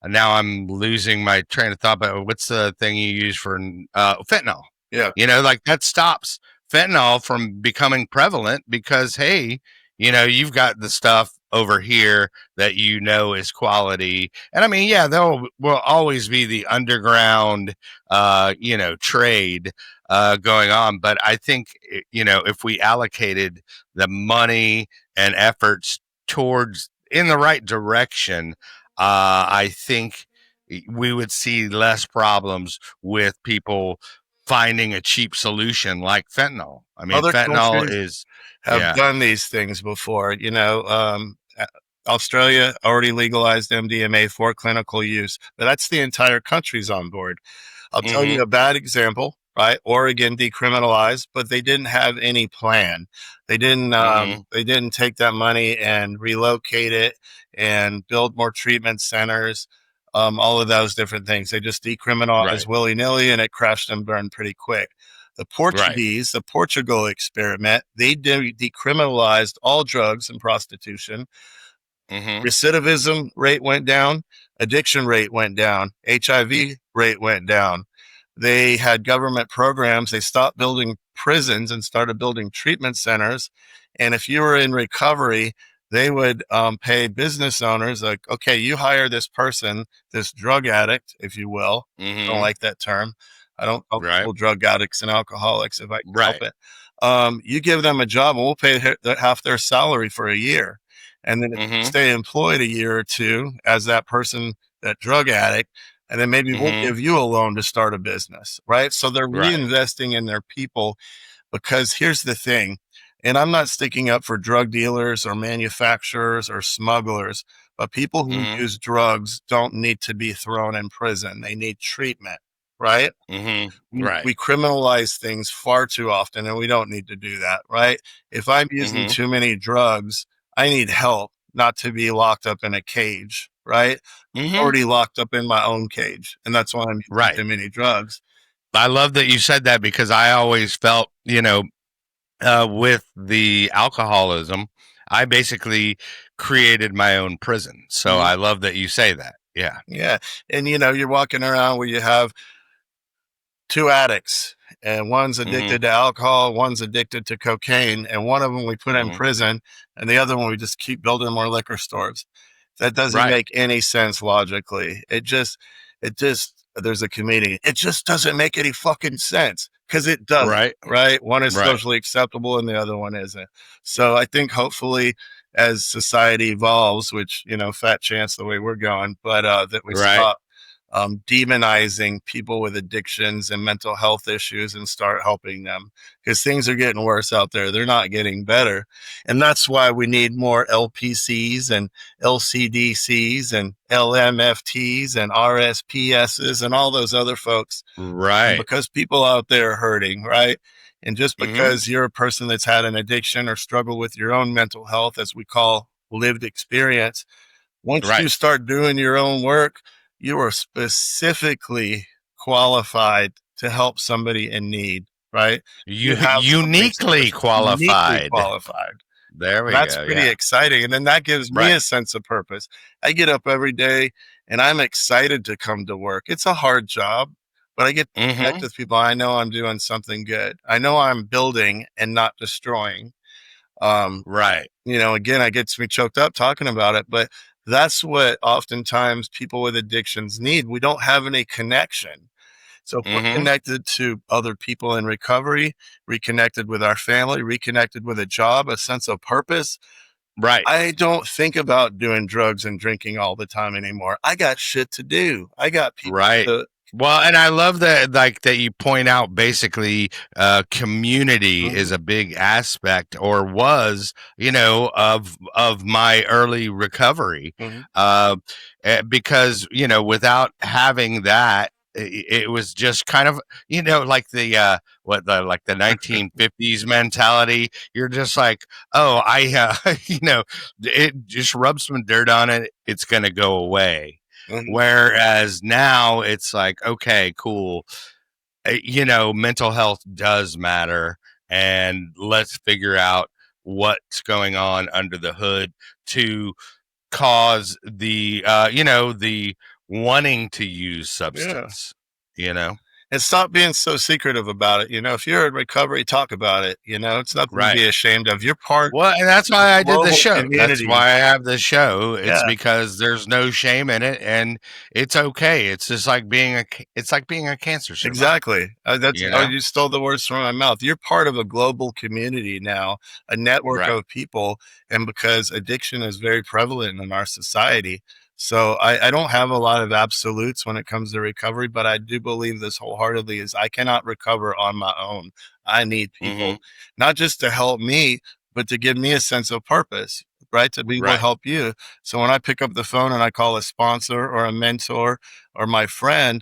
Speaker 1: now I'm losing my train of thought, but what's the thing you use for fentanyl?
Speaker 2: Yeah.
Speaker 1: Like that stops fentanyl from becoming prevalent because, hey, you've got the stuff over here that is quality. And I mean, yeah, there will always be the underground, trade going on. But I think, if we allocated the money and efforts towards in the right direction, I think we would see less problems with people finding a cheap solution like fentanyl. I mean,
Speaker 2: Other
Speaker 1: fentanyl
Speaker 2: countries
Speaker 1: is,
Speaker 2: have
Speaker 1: yeah.
Speaker 2: done these things before. Australia already legalized MDMA for clinical use, but that's the entire country's on board. I'll tell you a bad example, right? Oregon decriminalized, but they didn't have any plan. They didn't take that money and relocate it and build more treatment centers, all of those different things. They just decriminalized willy-nilly, and it crashed and burned pretty quick. The Portuguese, the Portugal experiment, they decriminalized all drugs and prostitution. Recidivism rate went down, addiction rate went down, HIV rate went down. They had government programs. They stopped building prisons and started building treatment centers. And if you were in recovery, they would pay business owners like, okay, you hire this person, this drug addict, if you will. I don't like that term. I don't call people drug addicts and alcoholics if I can help it. You give them a job and we'll pay half their salary for a year. And then if you stay employed a year or two as that person, that drug addict, and then maybe we'll give you a loan to start a business, right? So they're reinvesting in their people, because here's the thing, and I'm not sticking up for drug dealers or manufacturers or smugglers, but people who use drugs don't need to be thrown in prison. They need treatment, right? We criminalize things far too often, and we don't need to do that, right? If I'm using too many drugs, I need help, not to be locked up in a cage, right? I'm already locked up in my own cage, and that's why I'm using too many drugs.
Speaker 1: I love that you said that, because I always felt, with the alcoholism, I basically created my own prison. So I love that you say that. Yeah.
Speaker 2: Yeah. And, you're walking around where you have two addicts, and one's addicted to alcohol, one's addicted to cocaine, and one of them we put in prison, and the other one we just keep building more liquor stores. That doesn't make any sense logically. It just, there's a comedian. It just doesn't make any fucking sense, because it doesn't, right? One is socially acceptable and the other one isn't. So I think hopefully as society evolves, which, fat chance the way we're going, but that we stop demonizing people with addictions and mental health issues and start helping them, because things are getting worse out there. They're not getting better. And that's why we need more LPCs and LCDCs and LMFTs and RSPSs and all those other folks.
Speaker 1: Right.
Speaker 2: Because people out there are hurting, right? And just because you're a person that's had an addiction or struggle with your own mental health, as we call lived experience, once you start doing your own work, you are specifically qualified to help somebody in need, right?
Speaker 1: You have uniquely qualified. There we go.
Speaker 2: That's pretty exciting. And then that gives me a sense of purpose. I get up every day and I'm excited to come to work. It's a hard job, but I get to connect with people. I know I'm doing something good. I know I'm building and not destroying. Again, it gets me choked up talking about it, but that's what oftentimes people with addictions need. We don't have any connection. So if we're connected to other people in recovery, reconnected with our family, reconnected with a job, a sense of purpose, I don't think about doing drugs and drinking all the time anymore. I got shit to do. I got people to...
Speaker 1: Well, and I love that, that you point out basically community is a big aspect, or was, of my early recovery. Because, without having that, it was just kind of, like the 1950s mentality. You're just like, oh, it just rub some dirt on it, it's going to go away. Whereas now it's like, okay, cool. Mental health does matter, and let's figure out what's going on under the hood to cause the, the wanting to use substance,
Speaker 2: And stop being so secretive about it. If you're in recovery, talk about it. It's nothing to be ashamed of. You're part.
Speaker 1: Well, and that's why I did the show.
Speaker 2: Community.
Speaker 1: That's why I have the show. It's because there's no shame in it, and it's okay. It's just like being a cancer survivor.
Speaker 2: Exactly. You stole the words from my mouth. You're part of a global community now, a network of people, and because addiction is very prevalent in our society. So I don't have a lot of absolutes when it comes to recovery, but I do believe this wholeheartedly is I cannot recover on my own. I need people, not just to help me, but to give me a sense of purpose, right? To be able to help you. So when I pick up the phone and I call a sponsor or a mentor or my friend,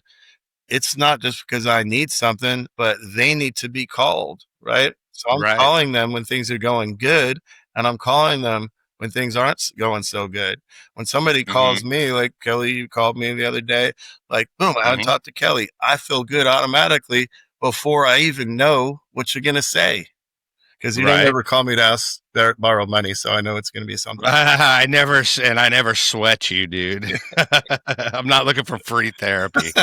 Speaker 2: it's not just because I need something, but they need to be called, right? So I'm calling them when things are going good, and I'm calling them when things aren't going so good. When somebody calls me, like Kelly, you called me the other day, like, boom, I haven't talked to Kelly. I feel good automatically before I even know what you're going to say. Because you don't ever call me to borrow money, so I know it's going to be something.
Speaker 1: I never sweat you, dude. I'm not looking for free therapy.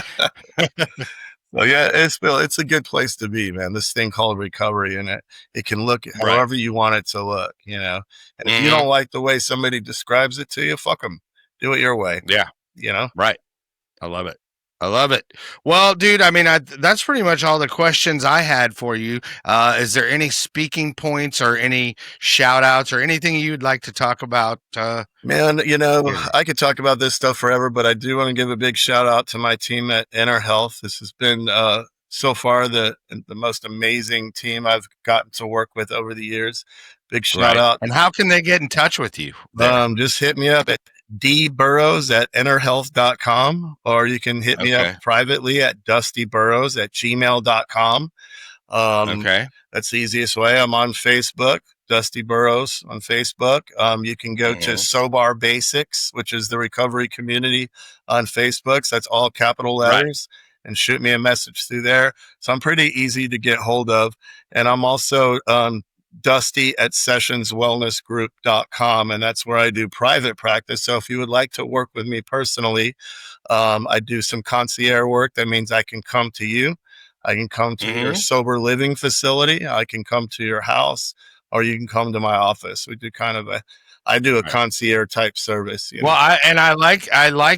Speaker 2: Well, yeah, it's a good place to be, man. This thing called recovery, and it can look however you want it to look, And if you don't like the way somebody describes it to you, fuck them. Do it your way.
Speaker 1: Yeah.
Speaker 2: Right.
Speaker 1: I love it. Well, dude, I mean, that's pretty much all the questions I had for you. Is there any speaking points or any shout outs or anything you'd like to talk about?
Speaker 2: Man, I could talk about this stuff forever, but I do want to give a big shout out to my team at Inner Health. This has been so far the most amazing team I've gotten to work with over the years. Big shout out.
Speaker 1: And how can they get in touch with you?
Speaker 2: Just hit me up at dburrows@innerhealth.com, or you can hit me up privately at dustyburrows@gmail.com. That's the easiest way. I'm on Facebook, Dusty Burrows on Facebook. You can go to Sobar Basics, which is the recovery community on Facebook. So that's all capital letters, and shoot me a message through there. So I'm pretty easy to get hold of. And I'm also Dusty@sessionswellnessgroup.com, and that's where I do private practice. So if you would like to work with me personally, I do some concierge work. That means I can come to you. I can come to your sober living facility. I can come to your house, or you can come to my office. We do I do a concierge type service.
Speaker 1: Well, I like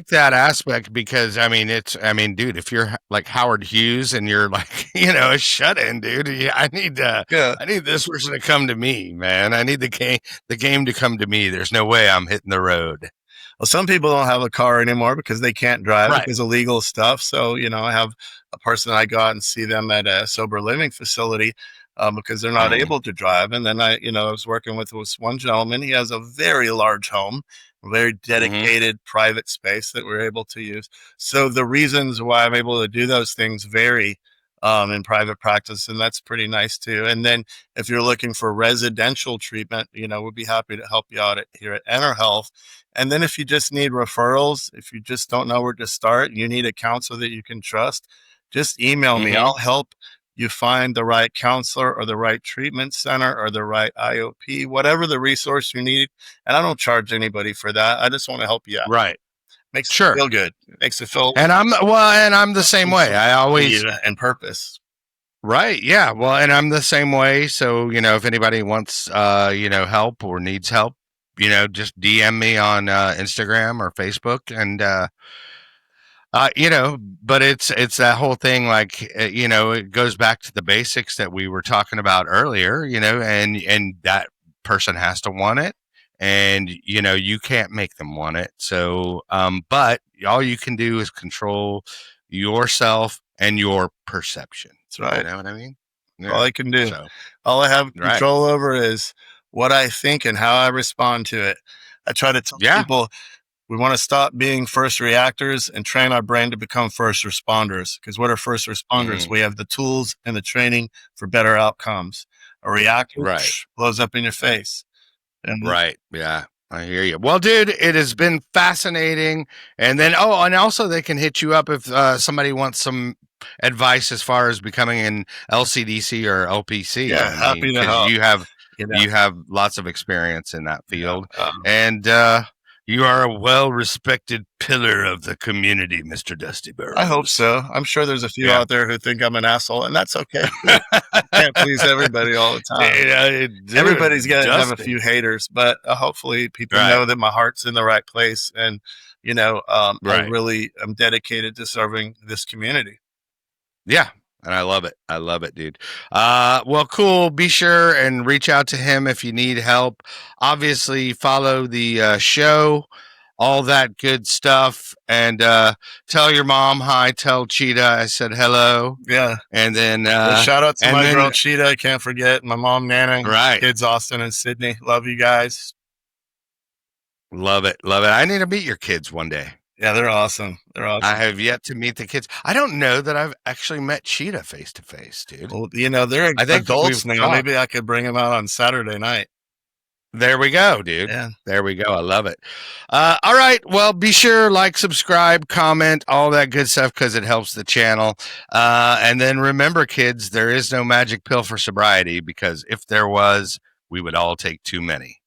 Speaker 1: that aspect because dude, if you're like Howard Hughes and you're like, a shut-in, dude, I need this person to come to me, man. I need the game to come to me. There's no way I'm hitting the road.
Speaker 2: Well, some people don't have a car anymore because they can't drive because of legal stuff. So, I have a person I go out and see them at a sober living facility because they're not able to drive. And then I was working with this one gentleman. He has a very large home, a very dedicated private space that we're able to use. So the reasons why I'm able to do those things vary in private practice, and that's pretty nice too. And then if you're looking for residential treatment, we'd be happy to help you out here at Inner Health. And then if you just need referrals, if you just don't know where to start, you need a counselor that you can trust, just email me. I'll help you find the right counselor or the right treatment center or the right IOP, whatever the resource you need. And I don't charge anybody for that. I just want to help you out.
Speaker 1: Right.
Speaker 2: Makes it feel good. Makes it feel.
Speaker 1: And I'm the same way. I always
Speaker 2: and purpose.
Speaker 1: Right. Yeah. Well, and I'm the same way. So, if anybody wants, help or needs help, just DM me on Instagram or Facebook, and but it's that whole thing, like, it goes back to the basics that we were talking about earlier, and that person has to want it, and, you can't make them want it. So, but all you can do is control yourself and your perception.
Speaker 2: That's right.
Speaker 1: You know what I mean?
Speaker 2: Yeah. All I can do. So, all I have control over is what I think and how I respond to it. I try to tell people we want to stop being first reactors and train our brain to become first responders. Because what are first responders? We have the tools and the training for better outcomes. A reactor blows up in your face. And
Speaker 1: yeah, I hear you. Well, dude, it has been fascinating. And then, and also they can hit you up if somebody wants some advice as far as becoming an LCDC or LPC.
Speaker 2: Yeah, happy to help.
Speaker 1: You have lots of experience in that field. And You are a well-respected pillar of the community, Mr. Dusty Burrows.
Speaker 2: I hope so. I'm sure there's a few out there who think I'm an asshole, and that's okay. Can't please everybody all the time. Everybody's going to have a few haters, but hopefully people know that my heart's in the right place, and I really am dedicated to serving this community.
Speaker 1: Yeah. And I love it. I love it, dude. Well, cool. Be sure and reach out to him if you need help. Obviously, follow the show, all that good stuff. And tell your mom hi. Tell Cheetah I said hello.
Speaker 2: Yeah.
Speaker 1: And then
Speaker 2: shout out to my girl Cheetah. I can't forget my mom Nana.
Speaker 1: Right.
Speaker 2: Kids Austin and Sydney. Love you guys.
Speaker 1: Love it. Love it. I need to meet your kids one day.
Speaker 2: Yeah, they're awesome. I
Speaker 1: have yet to meet the kids. I don't know that I've actually met Cheetah face to face, dude.
Speaker 2: Well, they're adults now. Maybe I could bring them out on Saturday night.
Speaker 1: There we go, dude.
Speaker 2: Yeah.
Speaker 1: There we go. I love it. All right. Well, be sure, like, subscribe, comment, all that good stuff, because it helps the channel. And then remember, kids, there is no magic pill for sobriety, because if there was, we would all take too many.